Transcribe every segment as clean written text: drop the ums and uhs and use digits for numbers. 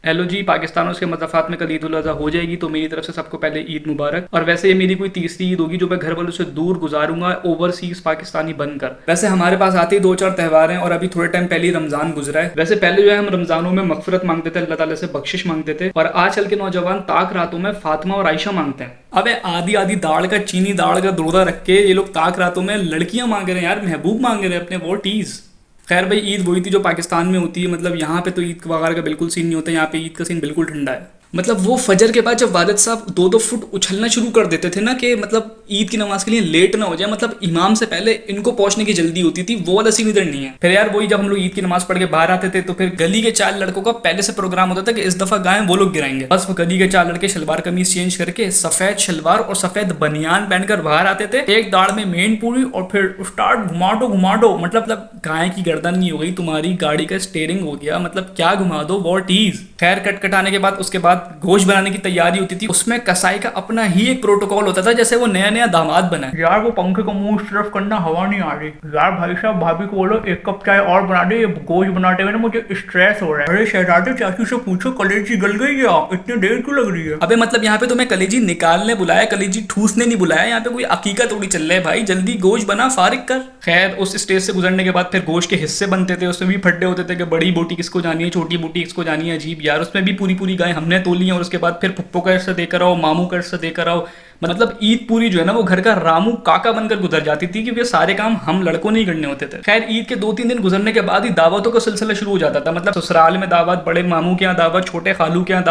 Hello जी, पाकिस्तान और उसके मज़ाफ़ात में कल ईद उल अज़हा हो जाएगी, तो मेरी तरफ से सबको पहले ईद मुबारक। और वैसे ये मेरी कोई तीसरी ईद होगी जो मैं घर वालों से दूर गुजारूंगा, ओवरसीज पाकिस्तानी बनकर। वैसे हमारे पास आते ही 2-4 त्यौहार हैं और अभी थोड़े टाइम पहले ही रमजान गुजरा है। वैसे पहले जो है हम रमजानों में मगफिरत मांगते थे, अल्लाह ताला से बख्शिश मांगते थे, और आजकल के नौजवान ताक रातों में फातिमा और आयशा मांगते हैं। अबे आधी आधी दाल का, चीनी दाल का दोदा रख के ये लोग ताक रातों में लड़कियां मांग रहे हैं यार, महबूब मांग रहे हैं अपने वोटीज। खैर भाई, ईद वही थी जो पाकिस्तान में होती है। मतलब यहाँ पे तो ईद वगैरह का बिल्कुल सीन नहीं होता। यहाँ पे ईद का सीन बिल्कुल ठंडा है। मतलब वो फजर के बाद जब वालिद साहब 2-2 फुट उछलना शुरू कर देते थे ना, कि मतलब ईद की नमाज के लिए लेट ना हो जाए, मतलब इमाम से पहले इनको पहुंचने की जल्दी होती थी, वो वाला सीन इधर नहीं है। फिर यार वही, जब हम लोग ईद की नमाज पढ़ के बाहर आते थे तो फिर गली के 4 लड़कों का पहले से प्रोग्राम होता था कि इस दफा गाय वो लोग गिराएंगे। बस वो गली के 4 लड़के शलवार कमीज चेंज करके सफेद शलवार और सफेद बनियान पहनकर बाहर आते थे, एक दाढ़ में मेन पूरी, और फिर स्टार्ट घुमा दो। मतलब गाय की गर्दन नहीं हो गई तुम्हारी, गाड़ी का स्टेयरिंग हो गया, मतलब क्या घुमा दो, व्हाट इज। खैर कटकटाने के बाद उसके बाद गोश्त बनाने की तैयारी होती थी। उसमें कसाई का अपना ही एक प्रोटोकॉल होता था, जैसे वो नया नया दामाद बना है। यार वो पंखे को मुंह इस तरफ करना, हवा नहीं आ रही। यार भाई साहब, भाभी को बोलो 1 कप चाय और बना दे, ये गोश्त बनाते हुए ना मुझे स्ट्रेस हो रहा है। अरे शहजादे, चाचू से पूछो कलेजी गल गई है, इतनी देर क्यों लग रही है? अबे मतलब यहाँ पे तुम्हें कलेजी निकालने बुलाया, कलेजी ठूसने नहीं बुलाया। यहाँ पे कोई अकीका थोड़ी चल रहा है भाई, जल्दी गोश्त बना, फारिग कर। खैर उस स्टेज से गुजरने के बाद फिर गोश्त के हिस्से बनते थे, उसमें भी फड्डे होते थे कि बड़ी बोटी किसको जानी है, छोटी बोटी किसको जानी है। अजीब यार, उसमें भी पूरी पूरी गाय हमने तोली है, और उसके बाद फिर पुप्पो का हिस्सा देकर आओ, मामू का हिस्सा देकर आओ। मतलब ईद पूरी जो है ना वो घर का रामू काका बनकर गुजर जाती थी, क्योंकि सारे काम हम लड़कों नहीं करने होते थे। खैर ईद के 2-3 दिन गुजरने के बाद ही दावतों का सिलसिला शुरू हो जाता था। मतलब ससुराल में दावत, बड़े मामू के यहाँ दावत, छोटे खालू के यहाँ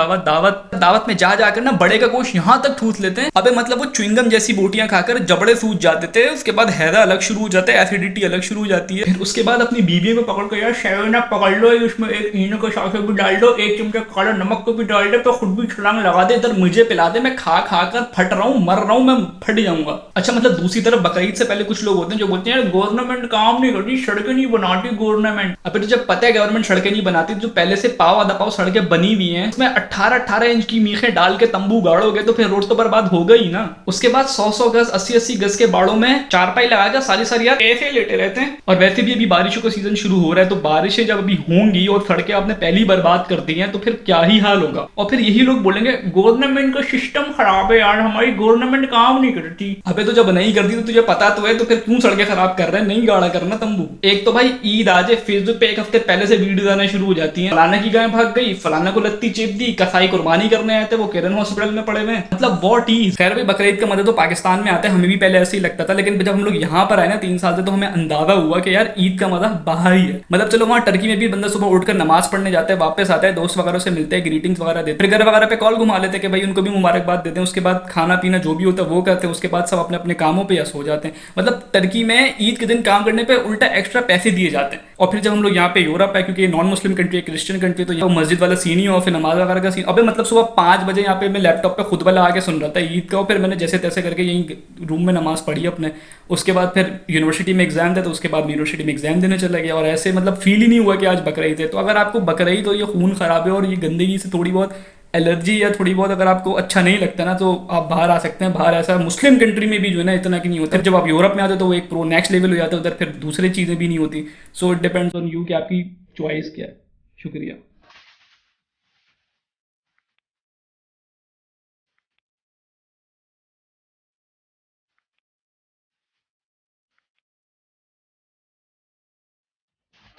दावत में जा जाकर ना बड़े का गोश्त यहाँ तक ठूस लेते हैं। अबे मतलब वो च्युइंगम जैसी बोटियां खाकर जबड़े सूज जाते थे। उसके बाद हैदा अलग शुरू हो जाता है, एसिडिटी अलग शुरू हो जाती है। फिर उसके बाद अपनी बीवी को पकड़ कर, यार शेवना पकड़ लो, उसमें एक इनो का साथ भी डाल दो, 1 चमचा काला नमक को भी डाल दो, तो खुद भी छलांग लगा दे, इधर मुझे पिला दे, मैं खा खा कर फट रहा हूँ, मर रहा हूँ, मैं फट जाऊंगा। अच्छा मतलब दूसरी तरफ बकरीद से पहले कुछ लोग होते हैं जो बोलते हैं यार गवर्नमेंट काम नहीं करती, सड़कें नहीं बनाती गवर्नमेंट। अब तो जब पता है गवर्नमेंट सड़कें नहीं बनाती, जो पहले से पाव आधा पाव सड़कें बनी हुई हैं, उसमें 18-18 इंच की मीखें डाल के तंबू गाड़ोगे तो फिर रोड तो बर्बाद हो गई ना। उसके बाद 100-100 गज, 80-80 गज के बाड़ों में चारपाई लगाकर सारी यार ऐसे लेटे रहते हैं। और वैसे भी अभी बारिशों का सीजन शुरू हो रहा है, तो बारिशें जब अभी होंगी और सड़कें आपने पहली बर्बाद कर दी हैं, तो फिर क्या ही हाल होगा। और फिर यही लोग बोलेंगे गवर्नमेंट का सिस्टम खराब है यार, हमारी गवर्नमेंट काम नहीं करती। अबे तो जब नहीं करती तो तुझे पता तो है, तो फिर क्यों सड़कें खराब कर रहे हैं? नहीं गाड़ा करना तंबू। एक तो भाई ईद आ जाए, फेसबुक पे 1 हफ्ते पहले से वीडियो आना शुरू हो जाती है, फलाना की गाय भाग गई, फलाना को लत्ती चेप दी, कसाई कुर्बानी करने आए थे, वो केरन हॉस्पिटल में पड़े हुए। मतलब व्हाट इज। खैर भाई, बकरीद का मजा तो पाकिस्तान में आता है, हमें भी पहले ऐसे ही लगता था, लेकिन जब हम लोग यहाँ पर आए ना 3 साल से, तो हमें अंदाजा हुआ कि यार ईद का मजा बाहर ही है। मतलब चलो वहाँ टर्की में भी बंदा सुबह उठकर नमाज पढ़ने जाता है, वापस आता है, दोस्त वगैरह से मिलते हैं, ग्रीटिंग्स वगैरह देते, फिर घर वगैरह पे कॉल घुमा लेते कि भाई उनको भी मुबारकबाद देते हैं। उसके बाद खाना पीना जो भी होता है वो करते हैं, उसके बाद सब अपने अपने कामों पे या सो जाते हैं। मतलब टर्की में ईद के दिन काम करने पे उल्टा एक्स्ट्रा पैसे दिए जाते हैं। और फिर जब हम लोग यहाँ पे यूरोप है, क्योंकि नॉन मुस्लिम कंट्री है, क्रिश्चियन कंट्री, तो यहाँ मस्जिद वाला सीन ही हो, फिर नमाज वगैरह का सीन। अबे मतलब सुबह 5 बजे यहाँ पे मैं लैपटॉप पे खुतबा लगा के सुन रहा था ईद का, और फिर मैंने जैसे तैसे करके यहीं रूम में नमाज पढ़ी अपने। उसके बाद फिर यूनिवर्सिटी में एग्जाम था, तो उसके बाद यूनिवर्सिटी में एग्जाम देने चला गया, और ऐसे मतलब फील ही नहीं हुआ कि आज बकरीद है। तो अगर आपको बकरीद और ये खून खराबे और ये गंदगी से थोड़ी बहुत एलर्जी या थोड़ी बहुत अगर आपको अच्छा नहीं लगता ना, तो आप बाहर आ सकते हैं। बाहर ऐसा मुस्लिम कंट्री में भी जो है ना इतना कि नहीं होता। जब आप यूरोप में आते हो तो वो एक प्रो नेक्स्ट लेवल हो जाता है, उधर फिर दूसरी चीज़ें भी नहीं होती। So it depends on you कि आपकी चॉइस क्या है। शुक्रिया।